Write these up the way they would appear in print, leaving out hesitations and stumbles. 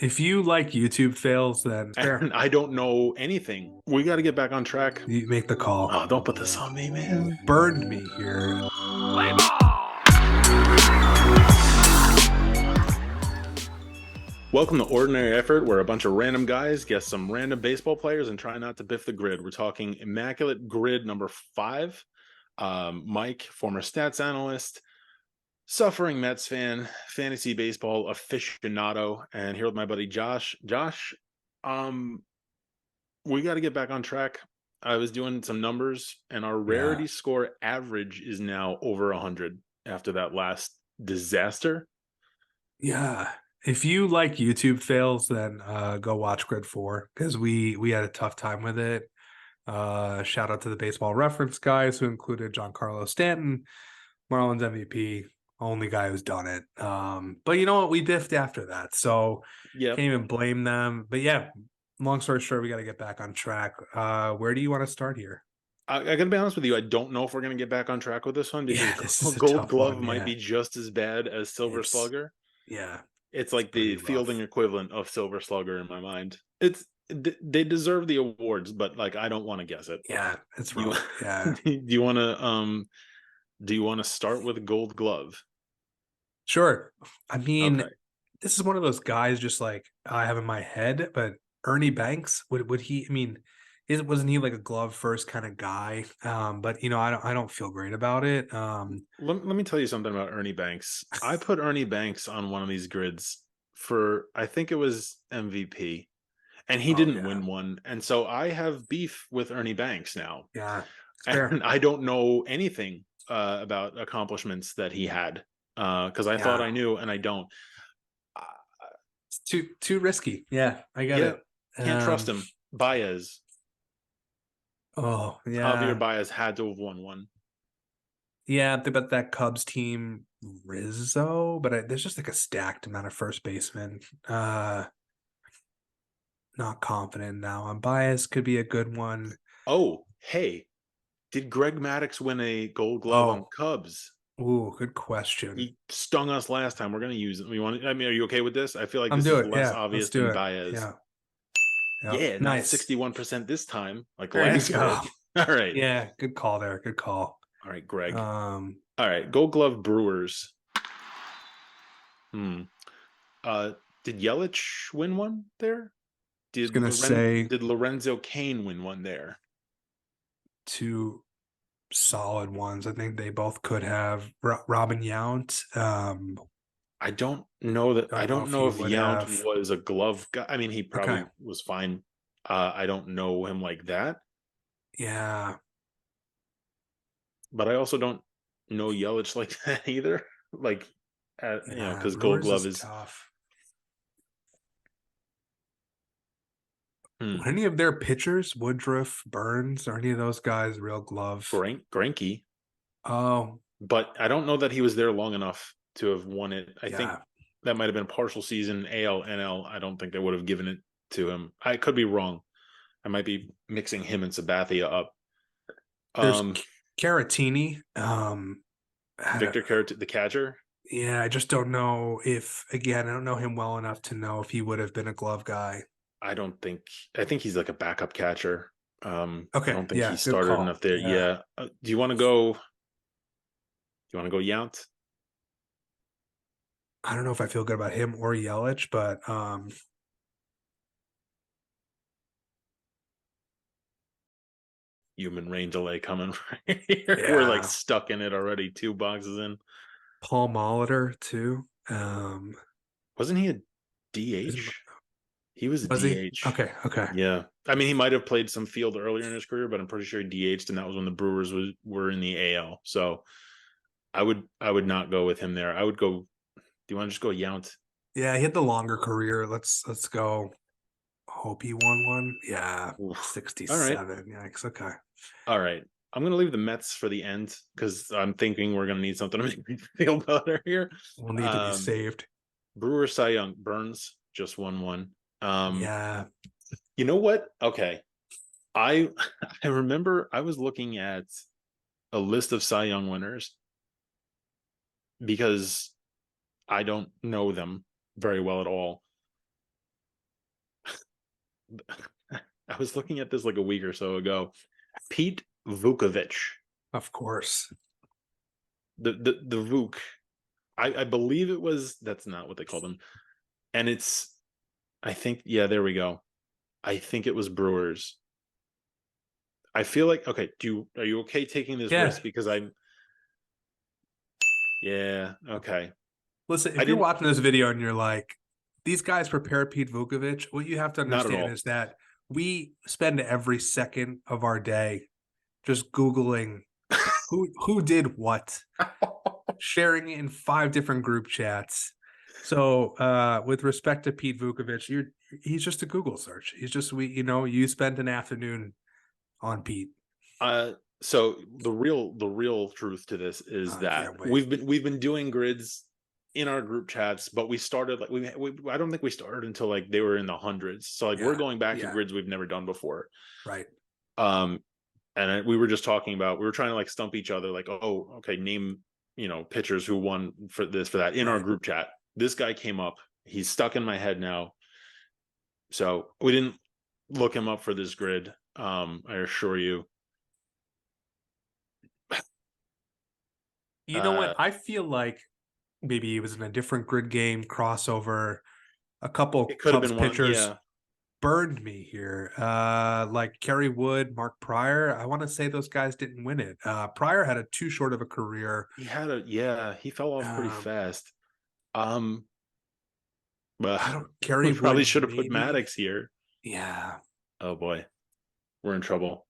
If you like YouTube fails, then fair. And I don't know anything. We got to get back on track. You make the call. Oh, don't put this on me, man. Burned me here. Play ball! Welcome to Ordinary Effort, where a bunch of random guys guess some random baseball players and try not to biff the grid. We're talking Immaculate Grid number 5. Mike, former stats analyst, suffering Mets fan, fantasy baseball aficionado, and here with my buddy Josh. Josh, um, we got to get back on track. I was doing some numbers, and our Yeah. rarity score average is now over 100 after that last disaster. Yeah. If you like YouTube fails, then go watch Grid 4 because we had a tough time with it. Shout out to the baseball reference guys who included Giancarlo Stanton, Marlins MVP, only guy who's done it. But you know what? We biffed after that. So Yep. can't even blame them. But yeah, long story short, we got to get back on track. Where do you want to start here? I got to be honest with you. I don't know if we're going to get back on track with this one because Yeah, this is a Gold tough Glove one. might Yeah. be just as bad as Silver It's Slugger. yeah, It's it's like the pretty fielding rough. equivalent of Silver Slugger in my mind. They deserve the awards, but like I don't want to guess it. Yeah, it's You rough. Yeah. do you want to start with Gold Glove? Sure. I mean, Okay. this is one of those guys just like I have in my head, but Ernie Banks, would he I mean, wasn't he like a glove first kind of guy? But I don't feel great about it. Let me tell you something about Ernie Banks. I put Ernie Banks on one of these grids for I think it was MVP, and he Oh didn't yeah. win one. And so I have beef with Ernie Banks now. Yeah. It's And fair. I don't know anything about accomplishments that he had because I thought I Yeah. knew and I don't. Uh, It's too risky. Yeah, I get yeah, it. can't trust Um him. Baez, oh Javier yeah. Baez had to have won one. Yeah, but that Cubs team, Rizzo, but there's just like a stacked amount of first basemen. Not confident now. I'm biased. Could be a good one. Oh, hey, did Greg Maddux win a Gold Glove on Oh, Cubs? ooh, good question. He stung us last time. We're going to use it. We want. I mean, are you okay with this? I feel like I'm this do is it. less Yeah, let's obvious do than it. Baez. Yeah, yeah. Yeah, not Nice. 61% this time, like There you last go. grid. All right, Yeah, good call there. Good call. all right, Greg. Um, All right, Gold Glove Brewers. Hmm. Uh, did Yelich win one there? was gonna say Did Lorenzo Kane win one there? two solid ones. I think they both could have. Robin Yount. I don't know that. I Don't know don't if know he if would Yount have. was a glove guy. I mean, he Okay. probably was fine. I don't know him like that, Yeah. but I also don't know Yelich like that either. Like, Yeah. because Gold Brewers Glove is is tough. hmm, Were any of their pitchers, Woodruff, Burns, or any of those guys, real glove? Greinke, Oh, but I don't know that he was there long enough to have won it. I think yeah. that might have been partial season AL NL. I don't think they would have given it to him. I could be wrong. I might be mixing him and Sabathia up. There's Um, Caratini. Victor Carrot, the catcher. Yeah, I just don't know if, again, I don't know him well enough to know if he would have been a glove guy. I don't think. I think he's like a backup catcher. I Okay, don't think he yeah, good started enough call. there. Yeah, Yeah. Do you want to go? Do you want to go Yount? I don't know if I feel good about him or Yelich, but Human rain delay coming right here. We're like yeah, stuck in it already. 2 boxes in. Paul Molitor too. Wasn't he a Is- DH? He was a was he? DH. Okay, okay. Yeah. I mean, he might have played some field earlier in his career, but I'm pretty sure he DH'd, and that was when the Brewers were in the AL. So I would not go with him there. I would go. Do you want to just go Yount? Yeah, he had the longer career. Let's go. Hope he won one. Yeah, Oof. All right. 67. Yikes. Okay. All right. I'm going to leave the Mets for the end because I'm thinking we're going to need something to make me feel better here. Will need to be Um, saved. Brewers Cy Young Burns just won one. Yeah. You know what? Okay. I I remember I was looking at a list of Cy Young winners because I don't know them very well at all. I was looking at this like a week or so ago. Pete Vukovich, Of course. the Vuk. I believe it was. That's not what they called him. And it's. I think. Yeah, there we go. I think it was Brewers. I feel like okay. Are you okay taking this Yeah. risk because I'm. Yeah. Okay. Listen, I if you're didn't. watching this video and you're like, these guys prepare Pete Vukovich, what you have to Not at understand all. is that we spend every second of our day just Googling who did what, sharing it in 5 different group chats. So with respect to Pete Vukovich, he's just a Google search. He's just you spent an afternoon on Pete. So the real truth to this is I that can't wait. we've been doing grids in our group chats, but we started like we I don't think we started until like they were in the hundreds. So like we're Yeah, going back to yeah, grids we've never done before. right. Um, and we were just talking about we were trying to like stump each other like, oh, okay, name pitchers who won for this for that in our Right. group chat. This guy came up. He's stuck in my head now. So we didn't look him up for this grid. I assure you. You know what? Uh, I feel like maybe it was in a different grid game crossover. A couple it could have Cubs been one. pitchers Yeah. burned me here. Like Kerry Wood, Mark Pryor. I want to say those guys didn't win it. Pryor had a too short of a career. He fell off pretty Um, fast. Um, but I don't Kerry we probably Wood should have put maybe. Maddox here. Yeah. Oh boy, we're in trouble.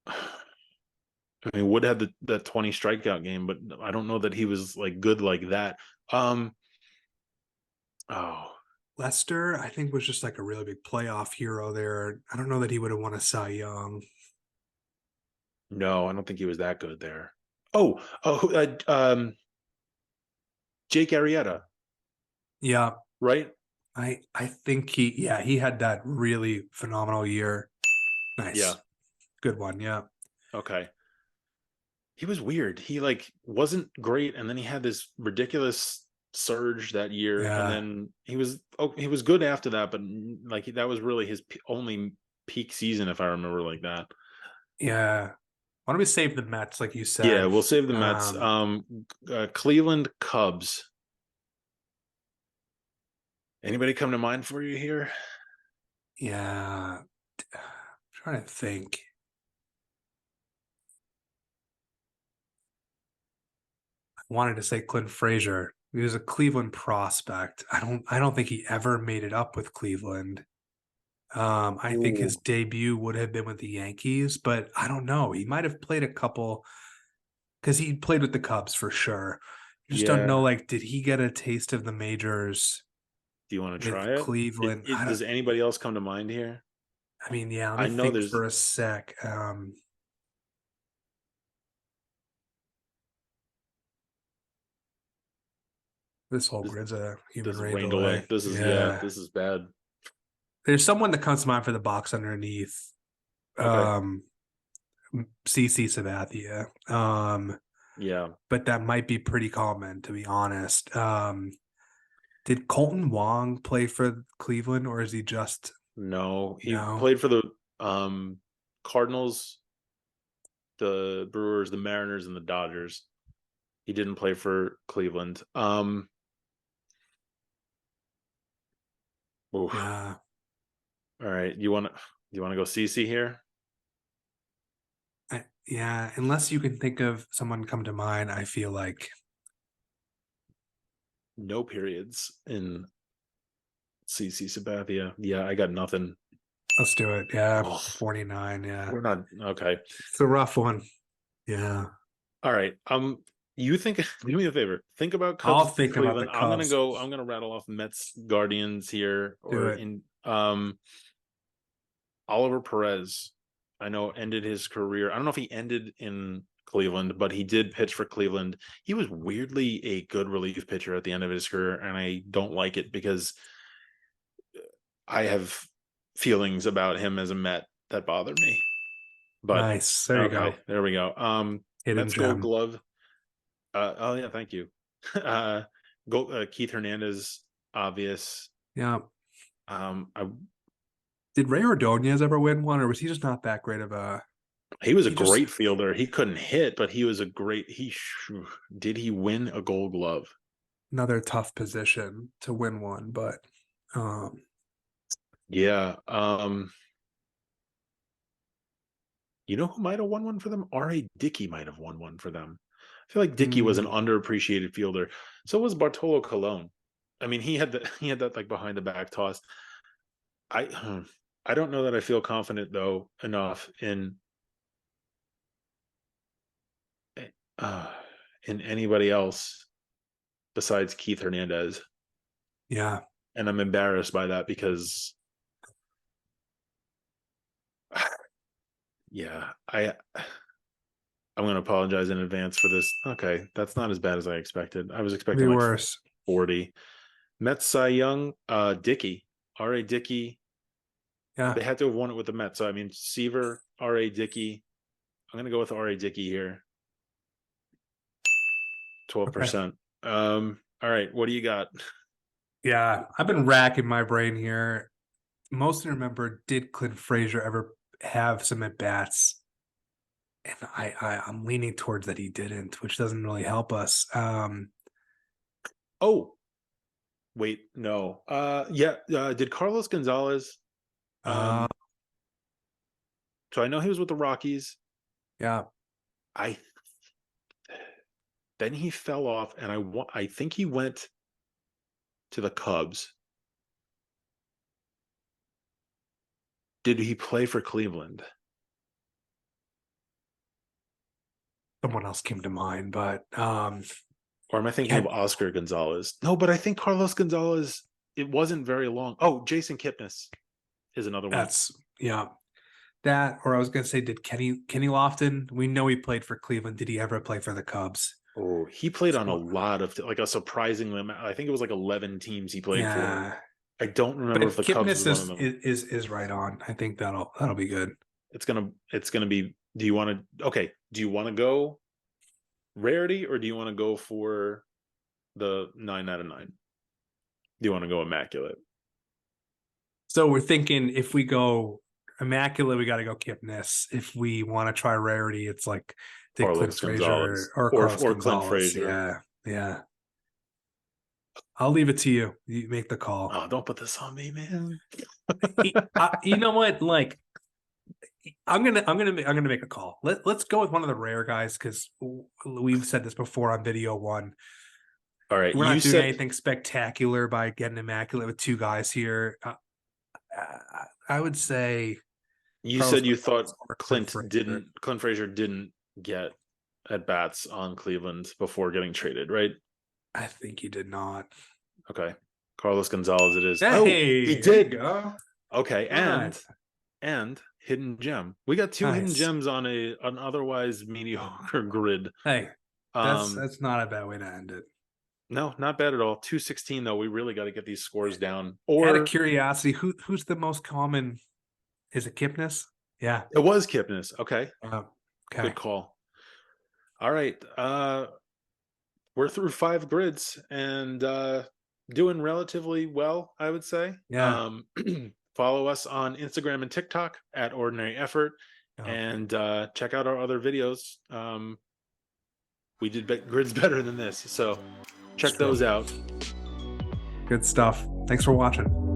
I mean, Wood had the 20 strikeout game, but I don't know that he was like good like that. Um, oh Lester, I think, was just like a really big playoff hero there. I don't know that he would have won a Cy Young. no, I don't think he was that good there. Oh, Jake Arrieta, Yeah, right? I think he had that really phenomenal year. Yeah. Nice. Good one. Yeah. Okay. He was weird. He like wasn't great, and then he had this ridiculous surge that year, and Yeah. then he was good after that, but like that was really his only peak season, if I remember like that. Yeah. Why don't we save the Mets, like you Yeah, said? we'll save the Mets. Um, Cleveland Cubs. Anybody come to mind for you here? yeah. I'm trying to think. I wanted to say Clint Frazier. He was a Cleveland prospect. I don't think he ever made it up with Cleveland. I think Ooh, his debut would have been with the Yankees, but I don't know. He might have played a couple because he played with the Cubs for sure. You just don't know, yeah. like, did he get a taste of the majors Do you want to with try it? Cleveland? I don't. Does anybody else come to mind here? I mean, yeah. Let me I know think there's for a sec. This whole this grid's a human this rain rained away. delay. This is yeah, Yeah. this is bad. There's someone that comes to mind for the box underneath. Okay. Um, CC Sabathia. Yeah. But that might be pretty common, to be honest. Did Colton Wong play for Cleveland, or is he just No, he no? played for the Cardinals, the Brewers, the Mariners, and the Dodgers. He didn't play for Cleveland. Oof. Yeah, All right. You want to go CC here? yeah. Unless you can think of someone come to mind, I feel like No periods in CC Sabathia. Yeah, I got nothing. let's do it. Yeah, Oh, 49. Yeah, we're not okay. it's a rough one. Yeah, All right. You think do me a favor. Think about I'll Cubs think about the Cleveland. Cubs. I'm gonna rattle off Mets Guardians here Do or it. in Oliver Perez. I know ended his career. I don't know if he ended in Cleveland, but he did pitch for Cleveland. He was weirdly a good relief pitcher at the end of his career, and I don't like it because I have feelings about him as a Met that bother me. But Nice. There you okay, go. there we go. Hidden Mets Gold gem. Glove. Oh yeah, thank you. Keith Hernandez, obvious. Yeah. I Did Ray Ordonez ever win one, or was he just not that great of a? He was a He just great fielder. He couldn't hit, but he was a great. Did he win a Gold Glove? another tough position to win one, but um, Yeah. You know who might have won one for them? R.A. Dickey might have won one for them. I feel like Dickey was an mm, underappreciated fielder. So was Bartolo Colon. I mean, he had that like behind the back toss. I I don't know that I feel confident though enough uh in anybody else besides Keith Hernandez. yeah, And I'm embarrassed by that because yeah, I'm going to apologize in advance for this. Okay, that's not as bad as I expected. I was could expecting be like worse. 40. Mets Cy Young, Dickey, R.A. Dickey. Yeah, They had to have won it with the Mets. So I mean, Seaver, R.A. Dickey. I'm going to go with R.A. Dickey here. okay. 12%. All right, what do you got? Yeah, I've been racking my brain here. Mostly remember, did Clint Frazier ever have some at bats? And I'm leaning towards that he didn't, which doesn't really help us. Oh, wait, no. Yeah, did Carlos Gonzalez Uh, so I know he was with the Rockies. yeah, I Then he fell off and I think he went to the Cubs. Did he play for Cleveland? someone else came to mind, but Or am I thinking of yeah, Oscar Gonzalez? No, but I think Carlos Gonzalez, it wasn't very long. Oh, Jason Kipnis is another one. that's yeah. That, or I was gonna say, did Kenny Lofton? We know he played for Cleveland. Did he ever play for the Cubs? Oh, he played on a So, lot of like a surprising amount. I think it was like 11 teams he played for. yeah, I don't remember if but the Cubs was Kipnis one of is them. is right on. I think that'll be good. It's gonna be. Do you want to? Okay. Do you want to go rarity or do you want to go for the 9 out of 9? Do you want to go immaculate? So we're thinking if we go immaculate, we got to go Kipnis. If we want to try rarity, it's like did Clint Carlos Frazier Gonzalez or or Carlos Clint Gonzalez? Frazier. Yeah, yeah. I'll leave it to you. You make the call. Oh, don't put this on me, man. You know what? Like, I'm gonna make a call. Let's go with one of the rare guys because we've said this before on video one. All right, We're you not doing said anything spectacular by getting immaculate with two guys here. I would say Carlos you thought Gonzalez or Clint Frazier. Clint Frazier didn't get at bats on Cleveland before getting traded, right? I think he did not. Okay. Carlos Gonzalez it is. Oh, he Hey, there you did. go. Okay, All right, and hidden gem. We got two hidden nice. gems on an otherwise mediocre grid. Hey, that's Um that's not a bad way to end it. no, not bad at all. 216 though. We really got to get these scores down. Out of Or curiosity, who's the most common? Is it Kipnis? Yeah. it was Kipnis. Okay. Okay. Good call. All right. We're through 5 grids and doing relatively well, I would say. Yeah. Follow us on Instagram and TikTok at Ordinary Effort, Oh, and check out our other videos. We did grids better than this, so check true. those out. Good stuff. Thanks for watching.